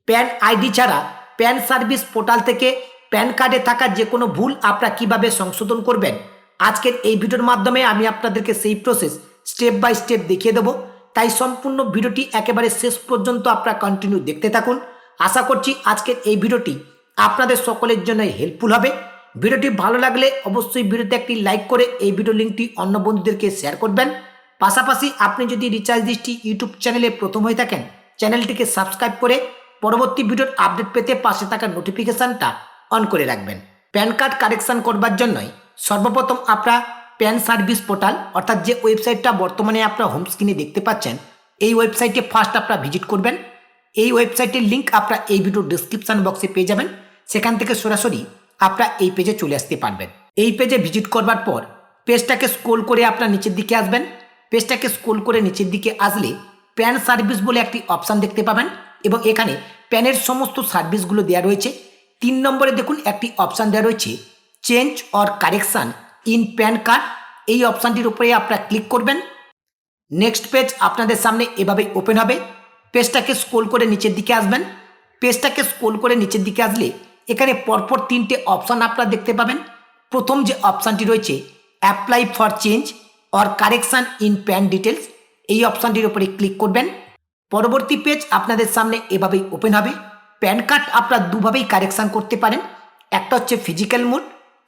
Pan ID ছাড়া pan service portal থেকে pan কার্ডে থাকা যে কোনো ভুল আপনারা কীভাবে সংশোধন করবেন, আজকের এই ভিডিওর মাধ্যমে আমি আপনাদেরকে সেই প্রসেস স্টেপ বাই স্টেপ দেখিয়ে দেবো। তাই সম্পূর্ণ ভিডিওটি একেবারে শেষ পর্যন্ত আপনারা কন্টিনিউ দেখতে থাকুন। আশা করছি আজকের এই ভিডিওটি আপনাদের সকলের জন্য হেল্পফুল হবে। ভিডিওটি ভালো লাগলে অবশ্যই ভিডিওতে একটি লাইক করে এই ভিডিও লিঙ্কটি অন্য বন্ধুদেরকে শেয়ার করবেন। পাশাপাশি আপনি যদি রিচার্জ দৃষ্টি ইউটিউব চ্যানেলে প্রথম হয়ে থাকেন, চ্যানেলটিকে সাবস্ক্রাইব করে পরবর্তী ভিডিওর আপডেট পেতে পাশে থাকা নোটিফিকেশানটা অন করে রাখবেন। প্যান কার্ড কারেকশান করবার জন্যই সর্বপ্রথম আপনারা প্যান সার্ভিস পোর্টাল অর্থাৎ যে ওয়েবসাইটটা বর্তমানে আপনারা হোম স্ক্রিনে দেখতে পাচ্ছেন, এই ওয়েবসাইটে ফার্স্ট আপনারা ভিজিট করবেন। এই ওয়েবসাইটের লিঙ্ক আপনারা এই ভিডিওর ডিসক্রিপশান বক্সে পেয়ে যাবেন। সেখান থেকে সরাসরি আপনারা এই পেজে চলে আসতে পারবেন। এই পেজে ভিজিট করবার পর পেজটাকে স্ক্রল করে আপনারা নিচের দিকে আসবেন। পেজটাকে স্ক্রল করে নিচের দিকে আসলে প্যান সার্ভিস বলে একটি অপশান দেখতে পাবেন এবং এখানে প্যানের সমস্ত সার্ভিসগুলো দেওয়া রয়েছে। 3 নম্বরে দেখুন একটি অপশান দেওয়া রয়েছে change or correction in pan card. এই অপশানটির উপরে আপনারা ক্লিক করবেন। নেক্সট পেজ আপনাদের সামনে এভাবেই ওপেন হবে। পেজটাকে স্ক্রল করে নিচের দিকে আসবেন। পেজটাকে স্ক্রল করে নিচের দিকে আসলে এখানে পরপর 3টে অপশান আপনারা দেখতে পাবেন। প্রথম যে অপশানটি রয়েছে apply for change or correction in pan details, এই অপশানটির উপরে ক্লিক করবেন। পরবর্তী পেজ আপনাদের সামনে এভাবেই ওপেন হবে। প্যান কার্ড আপনারা দুভাবেই কারেকশান করতে পারেন, একটা হচ্ছে ফিজিক্যাল মোড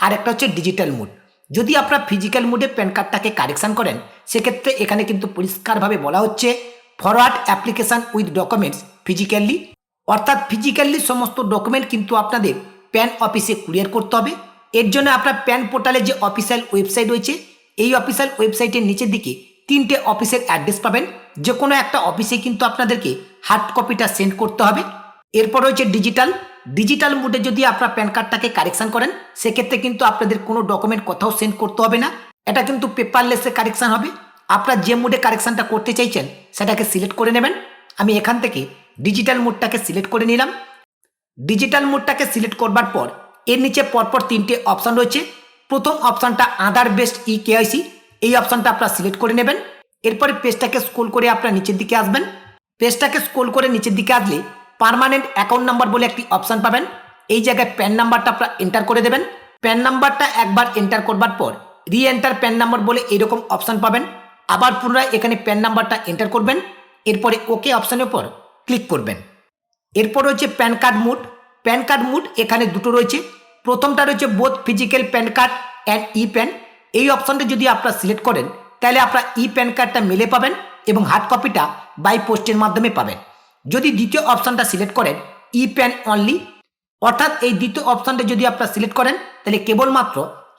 আর একটা হচ্ছে ডিজিটাল মোড। যদি আপনারা ফিজিক্যাল মোডে প্যান কার্ডটাকে কারেকশান করেন, সেক্ষেত্রে এখানে কিন্তু পরিষ্কারভাবে বলা হচ্ছে forward application with documents physically, অর্থাৎ ফিজিক্যালি সমস্ত ডকুমেন্ট কিন্তু আপনাদের প্যান অফিসে কুরিয়ার করতে হবে। এর জন্য আপনার প্যান পোর্টালে যে অফিসিয়াল ওয়েবসাইট রয়েছে, এই অফিসিয়াল ওয়েবসাইটের নিচের দিকে 3টে অফিসের অ্যাড্রেস পাবেন। যে কোনো একটা অফিসে কিন্তু আপনাদেরকে হার্ড কপিটা সেন্ড করতে হবে। এরপর রয়েছে ডিজিটাল মোডে যদি আপনার প্যান কার্ডটাকে কারেকশান করেন, সেক্ষেত্রে কিন্তু আপনাদের কোনো ডকুমেন্ট কোথাও সেন্ড করতে হবে না। এটা কিন্তু পেপারলেসে কারেকশান হবে। আপনারা যে মোডে কারেকশানটা করতে চাইছেন সেটাকে সিলেক্ট করে নেবেন। আমি এখান থেকে ডিজিটাল মোডটাকে সিলেক্ট করে নিলাম। ডিজিটাল মোডটাকে সিলেক্ট করবার পর এর নিচে পরপর 3টে অপশান রয়েছে। প্রথম অপশানটা আধার বেসড ইকেআইসি, এই অপশানটা আপনারা সিলেক্ট করে নেবেন। এরপরে পেজটাকে স্ক্রল করে আপনারা নিচের দিকে আসবেন। পেজটাকে স্ক্রল করে নিচের দিকে আসলে পার্মানেন্ট অ্যাকাউন্ট নাম্বার বলে একটি অপশান পাবেন। এই জায়গায় প্যান নাম্বারটা আপনারা এন্টার করে দেবেন। প্যান নাম্বারটা একবার এন্টার করবার পর রি এন্টার প্যান নাম্বার বলে এইরকম অপশান পাবেন। আবার পুনরায় এখানে প্যান নাম্বারটা এন্টার করবেন। এরপরে ওকে অপশানের উপর ক্লিক করবেন। এরপর রয়েছে pan card mode. Pan card mode এখানে দুটো রয়েছে। প্রথমটা রয়েছে both physical pan card and E pan. এই অপশানটা যদি আপনারা সিলেক্ট করেন, তাহলে আপনারা ই প্যান কার্ডটা মেলে পাবেন এবং হার্ড কপিটা বাই পোস্টের মাধ্যমে পাবেন। যদি দ্বিতীয় অপশানটা সিলেক্ট করেন ই প্যান অনলি, অর্থাৎ এই দ্বিতীয় অপশানটা যদি আপনারা সিলেক্ট করেন, তাহলে কেবলমাত্র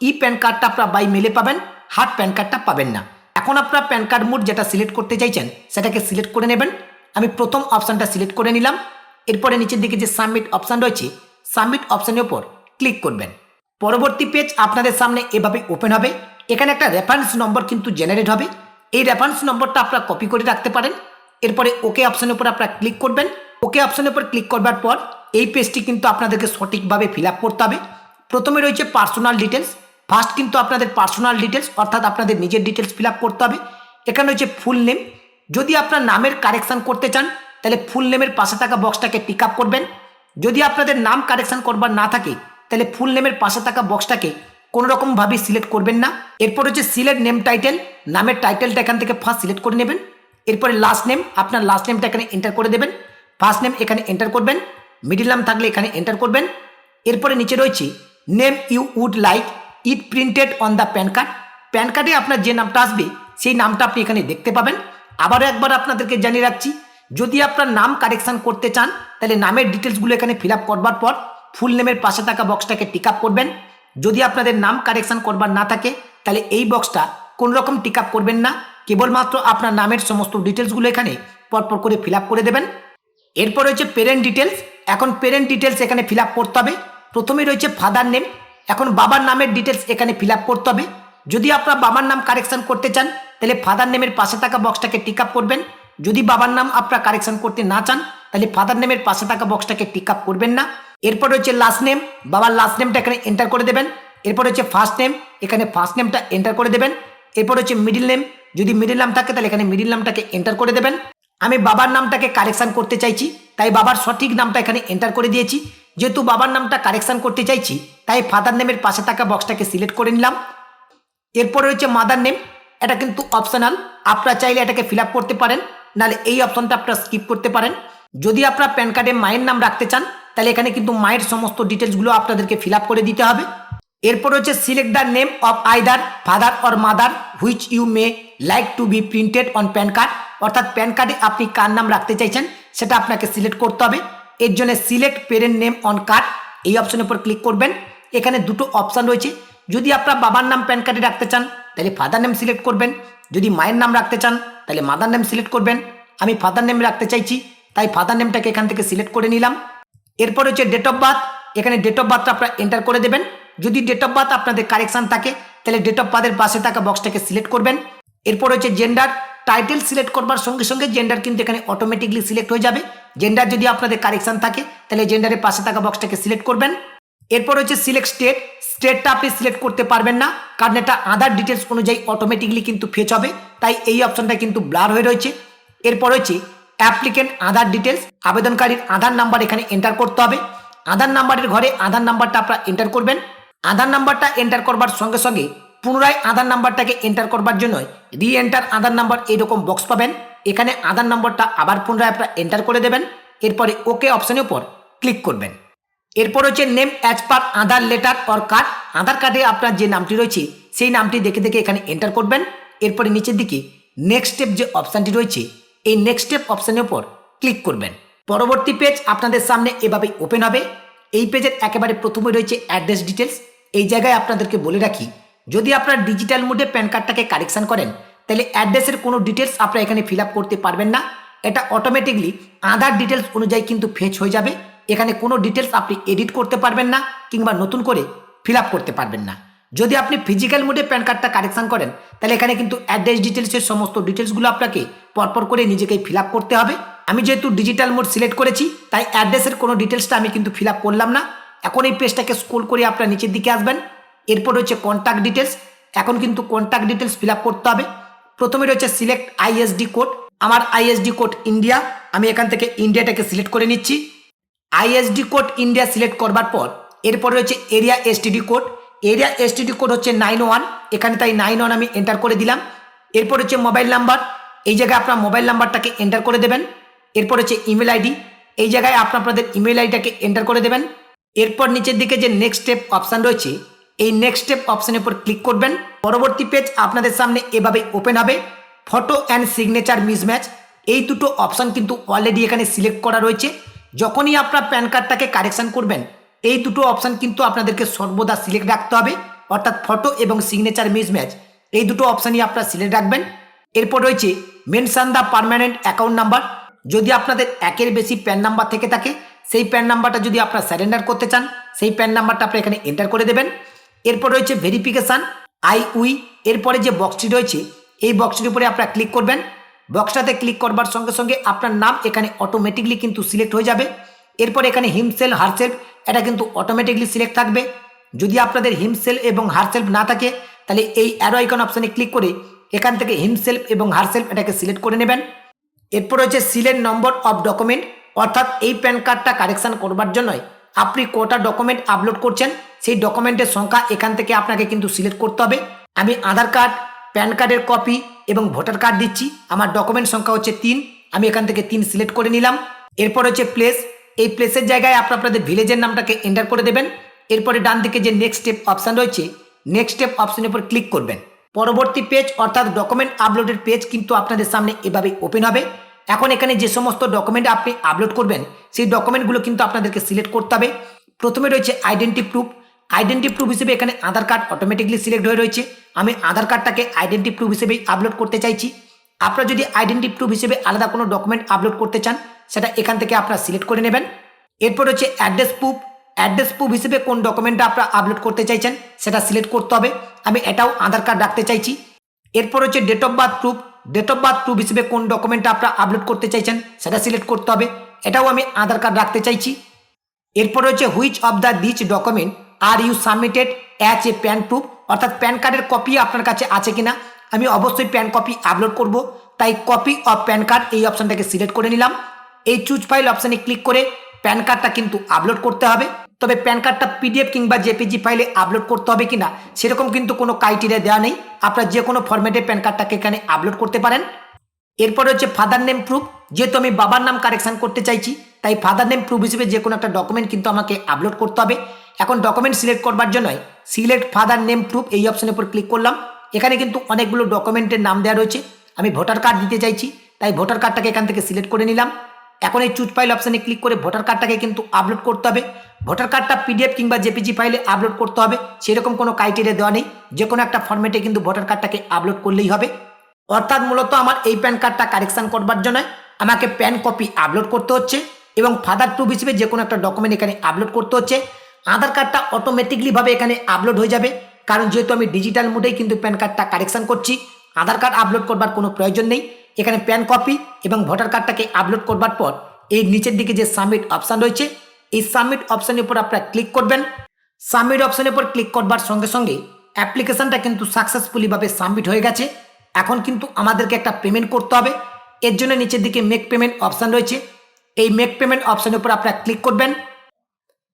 ই প্যান কার্ডটা আপনারা বাই মেলে পাবেন, হার্ড প্যান কার্ডটা পাবেন না। এখন আপনারা প্যান কার্ড মোড যেটা সিলেক্ট করতে চাইছেন সেটাকে সিলেক্ট করে নেবেন। আমি প্রথম অপশানটা সিলেক্ট করে নিলাম। এরপরে নিচের দিকে যে সাবমিট অপশান রয়েছে, সাবমিট অপশানের উপর ক্লিক করবেন। পরবর্তী পেজ আপনাদের সামনে এভাবে ওপেন হবে। এখানে একটা রেফারেন্স নম্বর কিন্তু জেনারেট হবে। এই রেফারেন্স নম্বরটা আপনারা কপি করে রাখতে পারেন। এরপরে ওকে অপশানের উপর আপনারা ক্লিক করবেন। ওকে অপশানের উপর ক্লিক করবার পর এই পেজটি কিন্তু আপনাদেরকে সঠিকভাবে ফিল আপ করতে হবে। প্রথমে রয়েছে পার্সোনাল ডিটেলস। ফার্স্ট কিন্তু আপনাদের পার্সোনাল ডিটেলস অর্থাৎ আপনাদের নিজের ডিটেলস ফিল আপ করতে হবে। এখানে রয়েছে ফুল নেম। যদি আপনার নামের কারেকশান করতে চান, তাহলে ফুল নেমের পাশে থাকা বক্সটাকে টিক আপ করবেন। যদি আপনাদের নাম কারেকশান করবার না থাকে, তাহলে ফুল নেমের পাশে থাকা বক্সটাকে কোনোরকমভাবে সিলেক্ট করবেন না। এরপর হচ্ছে সিলেক্ট নেম টাইটেল, নামের টাইটেলটা এখান থেকে ফার্স্ট সিলেক্ট করে নেবেন। এরপরে লাস্ট নেম, আপনার লাস্ট নেমটা এখানে এন্টার করে দেবেন। ফার্স্ট নেম এখানে এন্টার করবেন, মিডিল নাম থাকলে এখানে এন্টার করবেন। এরপরে নিচে রয়েছে name you would like it printed on the PAN card. PAN কার্ডে আপনার যে নামটা আসবে সেই নামটা আপনি এখানে দেখতে পাবেন। আবারও একবার আপনাদেরকে জানিয়ে রাখছি, যদি আপনার নাম কারেকশান করতে চান, তাহলে নামের ডিটেলসগুলো এখানে ফিল আপ করবার পর ফুল নেমের পাশে থাকা বক্সটাকে টিক আপ করবেন। যদি আপনাদের নাম কারেকশান করবার না থাকে, তাহলে এই বক্সটা কোনোরকম টিক আপ করবেন না, কেবলমাত্র আপনার নামের সমস্ত ডিটেলসগুলো এখানে পরপর করে ফিল আপ করে দেবেন। এরপর রয়েছে পেরেন্ট ডিটেলস। এখন পেরেন্ট ডিটেলস এখানে ফিল আপ করতে হবে। প্রথমে রয়েছে ফাদার নেম। এখন বাবার নামের ডিটেলস এখানে ফিল আপ করতে হবে। যদি আপনার বাবার নাম কারেকশান করতে চান, তাহলে ফাদার নেমের পাশে থাকা বক্সটাকে টিক আপ করবেন। যদি বাবার নাম আপনারা কারেকশান করতে না চান, তাহলে ফাদার নেমের পাশে থাকা বক্সটাকে টিক আপ করবেন না। এরপর রয়েছে লাস্ট নেম, বাবার লাস্ট নেমটা এখানে এন্টার করে দেবেন। এরপর হচ্ছে ফার্স্ট নেম, এখানে ফার্স্ট নেমটা এন্টার করে দেবেন। এরপর হচ্ছে মিডিল নেম, যদি মিডিল নাম থাকে তাহলে এখানে মিডিল নামটাকে এন্টার করে দেবেন। আমি বাবার নামটাকে কারেকশান করতে চাইছি, তাই বাবার সঠিক নামটা এখানে এন্টার করে দিয়েছি। যেহেতু বাবার নামটা কারেকশন করতে চাইছি তাই ফাদার নেমের পাশে থাকা বক্সটাকে সিলেক্ট করে নিলাম। এরপরে রয়েছে মাদার নেম, এটা কিন্তু অপশনাল, আপনারা চাইলে এটাকে ফিল আপ করতে পারেন, নাহলে এই অপশনটা আপনারা স্কিপ করতে পারেন। যদি আপনারা প্যান কার্ডে মায়ের নাম রাখতে চান তাহলে এখানে কিন্তু মায়ের সমস্ত ডিটেলসগুলো আপনাদেরকে ফিল আপ করে দিতে হবে। এরপর হচ্ছে select the name of either father or mother which you may like to be printed on PAN card, অর্থাৎ প্যান কার্ডে আপনি কার নাম রাখতে চাইছেন সেটা আপনাকে সিলেক্ট করতে হবে। এর জন্য select parent name on card এই অপশনের উপর ক্লিক করবেন। এখানে দুটো অপশন রয়েছে, যদি আপনার বাবার নাম প্যান কার্ডে রাখতে চান তাহলে ফাদার নেম সিলেক্ট করবেন, যদি মায়ের নাম রাখতে চান তাহলে মাদার নেম সিলেক্ট করবেন। আমি ফাদার নেম রাখতে চাইছি তাই ফাদার নেমটাকে এখান থেকে সিলেক্ট করে নিলাম। এরপর হচ্ছে ডেট অফ বার্থ, এখানে ডেট অফ বার্থটা আপনারা এন্টার করে দেবেন। যদি ডেট অফ বার্থ আপনাদের কারেকশন থাকে তাহলে ডেট অফ বার্থের পাশে থাকা বক্সটাকে সিলেক্ট করবেন। এরপর হচ্ছে জেন্ডার, টাইটেল সিলেক্ট করবার সঙ্গে সঙ্গে জেন্ডার কিন্তু এখানে অটোমেটিকলি সিলেক্ট হয়ে যাবে। জেন্ডার যদি আপনাদের কারেকশন থাকে তাহলে জেন্ডারের পাশে থাকা বক্সটাকে সিলেক্ট করবেন। এরপর হচ্ছে সিলেক্ট স্টেট, স্টেটটা আপনি সিলেক্ট করতে পারবেন না কারণ এটা আধার ডিটেলস অনুযায়ী অটোমেটিকলি কিন্তু ফেচ হবে, তাই এই অপশনটা কিন্তু ব্লার হয়ে রয়েছে। এরপর হচ্ছে অ্যাপ্লিকেন্ট আধার ডিটেলস, আবেদনকারীর আধার নাম্বার এখানে এন্টার করতে হবে। আধার নাম্বারের ঘরে আধার নাম্বারটা আপনারা এন্টার করবেন। আধার নাম্বারটা এন্টার করবার সঙ্গে সঙ্গে পুনরায় আধার নাম্বারটাকে এন্টার করবার জন্য রি এন্টার আধার নাম্বার এইরকম বক্স পাবেন। এখানে আধার নাম্বারটা আবার পুনরায় আপনারা এন্টার করে দেবেন। এরপরে ওকে অপশনের উপর ক্লিক করবেন। এরপর হচ্ছে name as per Aadhaar letter or card, Aadhaar কার্ডে আপনার যে নামটি রয়েছে সেই নামটি দেখে দেখে এখানে এন্টার করবেন। এরপরে নিচের দিকে নেক্সট স্টেপ যে অপশানটি রয়েছে এই নেক্সট স্টেপ অপশানের উপর ক্লিক করবেন। পরবর্তী পেজ আপনাদের সামনে এভাবেই ওপেন হবে। এই পেজের একেবারে প্রথমে রয়েছে অ্যাড্রেস ডিটেলস। এই জায়গায় আপনাদেরকে বলে রাখি, যদি আপনারা ডিজিটাল মোডে প্যান কার্ডটাকে কারেকশন করেন তাহলে অ্যাড্রেসের কোনো ডিটেলস আপনারা এখানে ফিল আপ করতে পারবেন না, এটা অটোমেটিকলি আধার ডিটেলস অনুযায়ী কিন্তু ফেচ হয়ে যাবে। এখানে কোনো ডিটেলস আপনি এডিট করতে পারবেন না কিংবা নতুন করে ফিল আপ করতে পারবেন না। যদি আপনি ফিজিক্যাল মোডে প্যান কার্ডটা কারেকশন করেন তাহলে এখানে কিন্তু অ্যাড্রেস ডিটেলসের সমস্ত ডিটেলসগুলো আপনাকে পরপর করে নিজেকেই ফিল আপ করতে হবে। আমি যেহেতু ডিজিটাল মোড সিলেক্ট করেছি তাই অ্যাড্রেসের কোনো ডিটেলসটা আমি কিন্তু ফিল আপ করলাম না। এখন এই পেজটাকে স্ক্রল করে আপনারা নিচের দিকে আসবেন। এরপর হচ্ছে কন্ট্যাক্ট ডিটেলস, এখন কিন্তু কন্ট্যাক্ট ডিটেলস ফিল আপ করতে হবে। প্রথমে রয়েছে সিলেক্ট আইএসডি কোড, আমার আইএসডি কোড ইন্ডিয়া, আমি এখান থেকে ইন্ডিয়াটাকে সিলেক্ট করে নিচ্ছি। আইএসডি কোড ইন্ডিয়া সিলেক্ট করবার পর এরপর রয়েছে area STD code, area STD code হচ্ছে 91, এখানে তাই 91 আমি এন্টার করে দিলাম। এরপর হচ্ছে মোবাইল নাম্বার, এই জায়গায় আপনার মোবাইল নাম্বারটাকে এন্টার করে দেবেন। এরপর হচ্ছে ইমেল আইডি, এই জায়গায় আপনাদের ইমেল আইডিটাকে এন্টার করে দেবেন। এরপর নিচের দিকে যে নেক্সট স্টেপ অপশান রয়েছে এই নেক্সট স্টেপ অপশানের উপর ক্লিক করবেন। পরবর্তী পেজ আপনাদের সামনে এভাবে ওপেন হবে। ফটো অ্যান্ড সিগনেচার মিসম্যাচ, এই দুটো অপশান কিন্তু অলরেডি এখানে সিলেক্ট করা রয়েছে। যখনই আপনার প্যান কার্ডটাকে কারেকশন করবেন এই দুটো অপশান কিন্তু আপনাদেরকে সর্বদা সিলেক্ট রাখতে হবে, অর্থাৎ ফটো এবং সিগনেচার মিসম্যাচ এই দুটো অপশানই আপনারা সিলেক্ট রাখবেন। এরপর রয়েছে mention the permanent account number, যদি আপনাদের একের বেশি প্যান নাম্বার থেকে থাকে সেই প্যান নাম্বারটা যদি আপনারা সারেন্ডার করতে চান সেই প্যান নাম্বারটা আপনি এখানে এন্টার করে দেবেন। এরপর রয়েছে ভেরিফিকেশান আই উই, এরপরে যে বক্সটি রয়েছে এই বক্সটির উপরে আপনারা ক্লিক করবেন। বক্সটাতে ক্লিক করবার সঙ্গে সঙ্গে আপনার নাম এখানে অটোমেটিকলি কিন্তু সিলেক্ট হয়ে যাবে। এরপর এখানে হিমসেল হারসেলফ এটা কিন্তু অটোমেটিকলি সিলেক্ট থাকবে। যদি আপনাদের হিমসেল এবং হারসেলফ না থাকে তাহলে এই অ্যারো আইকন অপশানে ক্লিক করে এখান থেকে হিমসেলফ এবং হারসেলফ এটাকে সিলেক্ট করে নেবেন। এরপর হচ্ছে সিলেক্ট নম্বর অফ ডকুমেন্ট, অর্থাৎ এই প্যান কার্ডটা কারেকশন করবার জন্য আপনি কটা ডকুমেন্ট আপলোড করছেন সেই ডকুমেন্টের সংখ্যা এখান থেকে আপনাকে কিন্তু সিলেক্ট করতে হবে। আমি আধার কার্ড, প্যান কার্ডের কপি এবং ভোটার কার্ড দিচ্ছি, আমার ডকুমেন্ট সংখ্যা হচ্ছে 3, আমি এখান থেকে 3 সিলেক্ট করে নিলাম। এরপর হচ্ছে প্লেস, এই প্লেসের জায়গায় আপনাদের ভিলেজের নামটাকে এন্টার করে দেবেন। এরপরে ডান দিকে যে নেক্সট স্টেপ অপশান রয়েছে নেক্সট স্টেপ অপশানের উপর ক্লিক করবেন। পরবর্তী পেজ অর্থাৎ ডকুমেন্ট আপলোডের পেজ কিন্তু আপনাদের সামনে এভাবে ওপেন হবে। এখন এখানে যে সমস্ত ডকুমেন্ট আপনি আপলোড করবেন সেই ডকুমেন্টগুলো কিন্তু আপনাদেরকে সিলেক্ট করতে হবে। প্রথমে রয়েছে আইডেন্টি প্রুফ, আইডেন্টি প্রুফ হিসেবে এখানে আধার কার্ড অটোমেটিকলি সিলেক্ট হয়ে রয়েছে, আমি আধার কার্ডটাকে আইডেন্টি প্রুফ হিসেবেই আপলোড করতে চাইছি। আপনারা যদি আইডেন্টি প্রুফ হিসেবে আলাদা কোনো ডকুমেন্ট আপলোড করতে চান সেটা এখান থেকে আপনারা সিলেক্ট করে নেবেন। এরপর হচ্ছে অ্যাড্রেস প্রুফ, অ্যাড্রেস প্রুফ হিসেবে কোন ডকুমেন্টটা আপনারা আপলোড করতে চাইছেন সেটা সিলেক্ট করতে হবে, আমি এটাও আধার কার্ড রাখতে চাইছি। এরপর হচ্ছে date of birth proof, date of birth proof হিসেবে কোন ডকুমেন্টটা আপনারা আপলোড করতে চাইছেন সেটা সিলেক্ট করতে হবে, এটাও আমি আধার কার্ড রাখতে চাইছি। এরপর হচ্ছে which of the this document are you submitted as a PAN proof, অর্থাৎ প্যান কার্ডের কপি আপনার কাছে আছে কিনা, আমি অবশ্যই প্যান কপি আপলোড করব তাই কপি অফ প্যান কার্ড এই অপশানটাকে সিলেক্ট করে নিলাম। এই চুজ ফাইল অপশানে ক্লিক করে প্যান কার্ডটা কিন্তু আপলোড করতে হবে। তবে প্যান কার্ডটা পিডিএফ কিংবা জেপিজি ফাইলে আপলোড করতে হবে কিনা সেরকম কিন্তু কোনো ক্রাইটেরিয়া দেওয়া নেই, আপনারা যে কোনো ফরম্যাটে প্যান কার্ডটাকে এখানে আপলোড করতে পারেন। এরপরে হচ্ছে ফাদার নেম প্রুফ, যেহেতু আমি বাবার নাম কারেকশন করতে চাইছি তাই ফাদার নেম প্রুফ হিসেবে যে কোনো একটা ডকুমেন্ট কিন্তু আমাকে আপলোড করতে হবে। এখন ডকুমেন্ট সিলেক্ট করবার জন্য সিলেক্ট ফাদার নেম প্রুফ এই অপশনের উপর ক্লিক করলাম। এখানে কিন্তু অনেকগুলো ডকুমেন্টের নাম দেওয়া রয়েছে, আমি ভোটার কার্ড দিতে চাইছি তাই ভোটার কার্ডটাকে এখান থেকে সিলেক্ট করে নিলাম। এখন এই চুজ ফাইল অপশানে ক্লিক করে ভোটার কার্ডটাকে কিন্তু আপলোড করতে হবে। ভোটার কার্ডটা পিডিএফ কিংবা জেপিজি ফাইলে আপলোড করতে হবে, সেরকম কোনো ক্রাইটেরিয়া দেওয়া নেই, যে কোনো একটা ফরম্যাটে কিন্তু ভোটার কার্ডটাকে আপলোড করলেই হবে। অর্থাৎ মূলত আমার এই প্যান কার্ডটা কারেকশন করবার জন্য আমাকে প্যান কপি আপলোড করতে হচ্ছে এবং ফাদার প্রুফ হিসেবে যে কোনো একটা ডকুমেন্ট এখানে আপলোড করতে হচ্ছে। আধার কার্ডটা অটোমেটিকলিভাবে এখানে আপলোড হয়ে যাবে, কারণ যেহেতু আমি ডিজিটাল মোডেই কিন্তু প্যান কার্ডটা কারেকশন করছি, আধার কার্ড আপলোড করবার কোনো প্রয়োজন নেই। এখানে প্যান কপি এবং ভোটার কার্ডটাকে আপলোড করবার পর এই নিচের দিকে যে সাবমিট অপশান রয়েছে এই সাবমিট অপশানের উপর আপনারা ক্লিক করবেন। সাবমিট অপশানের উপর ক্লিক করবার সঙ্গে সঙ্গে অ্যাপ্লিকেশনটা কিন্তু সাকসেসফুলিভাবে সাবমিট হয়ে গেছে। এখন কিন্তু আমাদেরকে একটা পেমেন্ট করতে হবে, এর জন্য নিচের দিকে মেক পেমেন্ট অপশান রয়েছে, এই মেক পেমেন্ট অপশানের উপর আপনারা ক্লিক করবেন।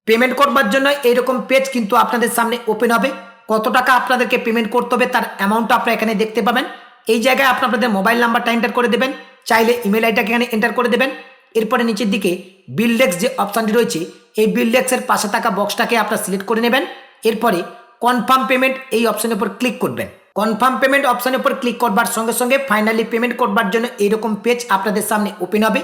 পেমেন্ট করবার জন্য এইরকম পেজ কিন্তু আপনাদের সামনে ওপেন হবে। কত টাকা আপনাদেরকে পেমেন্ট করতে হবে তার অ্যামাউন্টটা আপনারা এখানে দেখতে পাবেন। এই জায়গায় আপনাদের মোবাইল নাম্বারটা এন্টার করে দেবেন, চাইলে ইমেল আইডিটাকে এখানে এন্টার করে দেবেন। এরপরে নিচের দিকে বিল ডেস্ক যে অপশানটি রয়েছে এই বিল ডেস্কের পাশে থাকা বক্সটাকে আপনারা সিলেক্ট করে নেবেন। এরপরে কনফার্ম পেমেন্ট এই অপশানের উপর ক্লিক করবেন। কনফার্ম পেমেন্ট অপশানের উপর ক্লিক করবার সঙ্গে সঙ্গে ফাইনালি পেমেন্ট করবার জন্য এইরকম পেজ আপনাদের সামনে ওপেন হবে।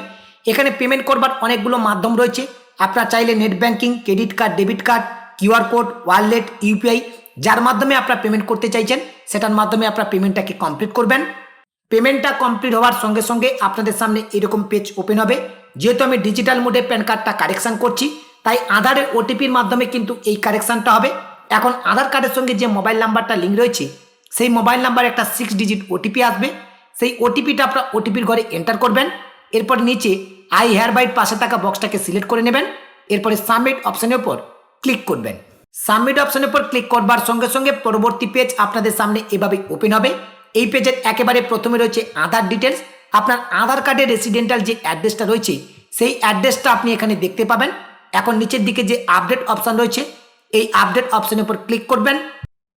এখানে পেমেন্ট করবার অনেকগুলো মাধ্যম রয়েছে, আপনারা চাইলে net banking, credit card, debit card, QR code, wallet, UPI যার মাধ্যমে আপনারা পেমেন্ট করতে চাইছেন সেটার মাধ্যমে আপনারা পেমেন্টটাকে কমপ্লিট করবেন। পেমেন্টটা কমপ্লিট হওয়ার সঙ্গে সঙ্গে আপনাদের সামনে এরকম পেজ ওপেন হবে। যেহেতু আমি ডিজিটাল মোডে প্যান কার্ডটা কারেকশন করছি তাই আধারের ওটিপির মাধ্যমে কিন্তু এই কারেকশনটা হবে। এখন আধার কার্ডের সঙ্গে যে মোবাইল নাম্বারটা লিঙ্ক রয়েছে সেই মোবাইল নাম্বারে একটা 6 ডিজিট ওটিপি আসবে, সেই ওটিপিটা আপনারা ওটিপির ঘরে এন্টার করবেন। এরপর নিচে আই হেয়ার বাইট পাশে থাকা বক্সটাকে সিলেক্ট করে নেবেন। এরপরে সাবমিট অপশানের উপর ক্লিক করবেন। সাবমিট অপশানের উপর ক্লিক করবার সঙ্গে সঙ্গে পরবর্তী পেজ আপনাদের সামনে এভাবে ওপেন হবে। এই পেজের একেবারে প্রথমে রয়েছে আধার ডিটেলস, আপনার আধার কার্ডের রেসিডেন্টাল যে অ্যাড্রেসটা রয়েছে সেই অ্যাড্রেসটা আপনি এখানে দেখতে পাবেন। এখন নিচের দিকে যে আপডেট অপশান রয়েছে এই আপডেট অপশানের উপর ক্লিক করবেন।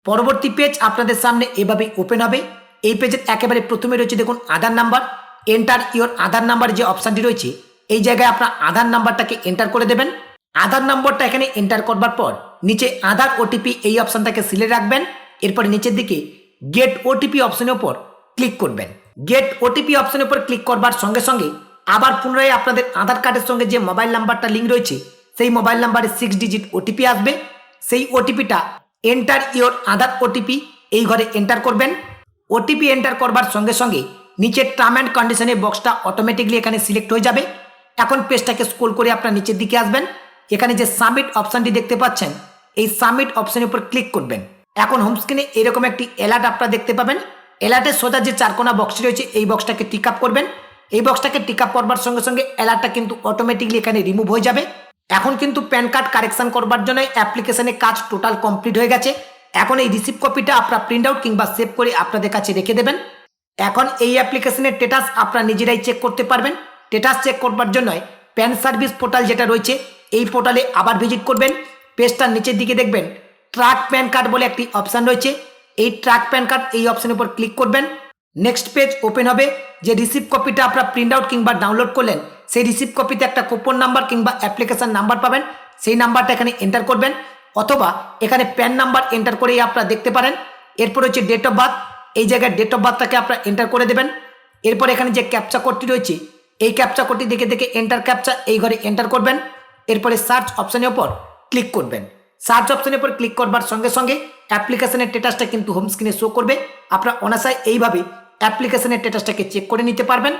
পরবর্তী পেজ আপনাদের সামনে এভাবে ওপেন হবে। এই পেজের একেবারে প্রথমে রয়েছে দেখুন Aadhaar number, enter your Aadhaar number যে অপশানটি রয়েছে এই জায়গায় আপনার আধার নাম্বারটাকে এন্টার করে দেবেন। আধার নম্বরটা এখানে এন্টার করবার পর নিচে আধার ওটিপি এই অপশানটাকে সিলেক্ট রাখবেন। এরপরে নিচের দিকে গেট ওটিপি অপশনের উপর ক্লিক করবেন। গেট ওটিপি অপশনের উপর ক্লিক করবার সঙ্গে সঙ্গে আবার পুনরায় আপনাদের আধার কার্ডের সঙ্গে যে মোবাইল নাম্বারটা লিঙ্ক রয়েছে সেই মোবাইল নাম্বারে 6 ডিজিট ওটিপি আসবে। সেই ওটিপিটা এন্টার ইওর আধার ওটিপি এই ঘরে এন্টার করবেন। ওটিপি এন্টার করবার সঙ্গে সঙ্গে নিচের টার্ম অ্যান্ড কন্ডিশনের বক্সটা অটোমেটিকলি এখানে সিলেক্ট হয়ে যাবে। এখন পেজটাকে স্ক্রল করে আপনার নিচের দিকে আসবেন, এখানে যে সাবমিট অপশানটি দেখতে পাচ্ছেন এই সাবমিট অপশানের উপর ক্লিক করবেন। এখন হোম স্ক্রিনে এরকম একটি অ্যালার্ট আপনারা দেখতে পাবেন। অ্যালার্টের সোজা যে চারকোনা বক্সটি রয়েছে এই বক্সটাকে টিক আপ করবেন। এই বক্সটাকে টিক আপ করবার সঙ্গে সঙ্গে অ্যালার্টটা কিন্তু অটোমেটিকলি এখানে রিমুভ হয়ে যাবে। এখন কিন্তু প্যান কার্ড কারেকশন করবার জন্য অ্যাপ্লিকেশনের কাজ টোটাল কমপ্লিট হয়ে গেছে। এখন এই রিসিভ কপিটা আপনারা প্রিন্ট আউট কিংবা সেভ করে আপনাদের কাছে রেখে দেবেন। এখন এই অ্যাপ্লিকেশনের স্ট্যাটাস আপনারা নিজেরাই চেক করতে পারবেন। স্ট্যাটাস চেক করবার জন্য প্যান সার্ভিস পোর্টাল যেটা রয়েছে এই পোর্টালে আবার ভিজিট করবেন। পেজটার নিচের দিকে দেখবেন ট্র্যাক প্যান কার্ড বলে একটি অপশান রয়েছে, এই ট্র্যাক প্যান কার্ড এই অপশানের উপর ক্লিক করবেন। নেক্সট পেজ ওপেন হবে। যে রিসিভ কপিটা আপনারা প্রিন্ট আউট কিংবা ডাউনলোড করলেন সেই রিসিভ কপিতে একটা কুপন নাম্বার কিংবা অ্যাপ্লিকেশন নাম্বার পাবেন, সেই নাম্বারটা এখানে এন্টার করবেন অথবা এখানে প্যান নাম্বার এন্টার করেই আপনারা দেখতে পারেন। এরপর হচ্ছে ডেট অফ বার্থ, এই জায়গায় ডেট অফ বার্থটাকে আপনারা এন্টার করে দেবেন। এরপর এখানে যে ক্যাপচা কোডটি রয়েছে এই ক্যাপচা কোডটি দেখে দেখে এন্টার ক্যাপচা এই ঘরে এন্টার করবেন। এরপরে সার্চ অপশানের উপর ক্লিক করবেন। সার্চ অপশানের উপর ক্লিক করবার সঙ্গে সঙ্গে অ্যাপ্লিকেশনের স্ট্যাটাসটা কিন্তু হোম স্ক্রিনে শো করবে। আপনারা অনায়াসে এইভাবে অ্যাপ্লিকেশনের স্ট্যাটাসটাকে চেক করে নিতে পারবেন।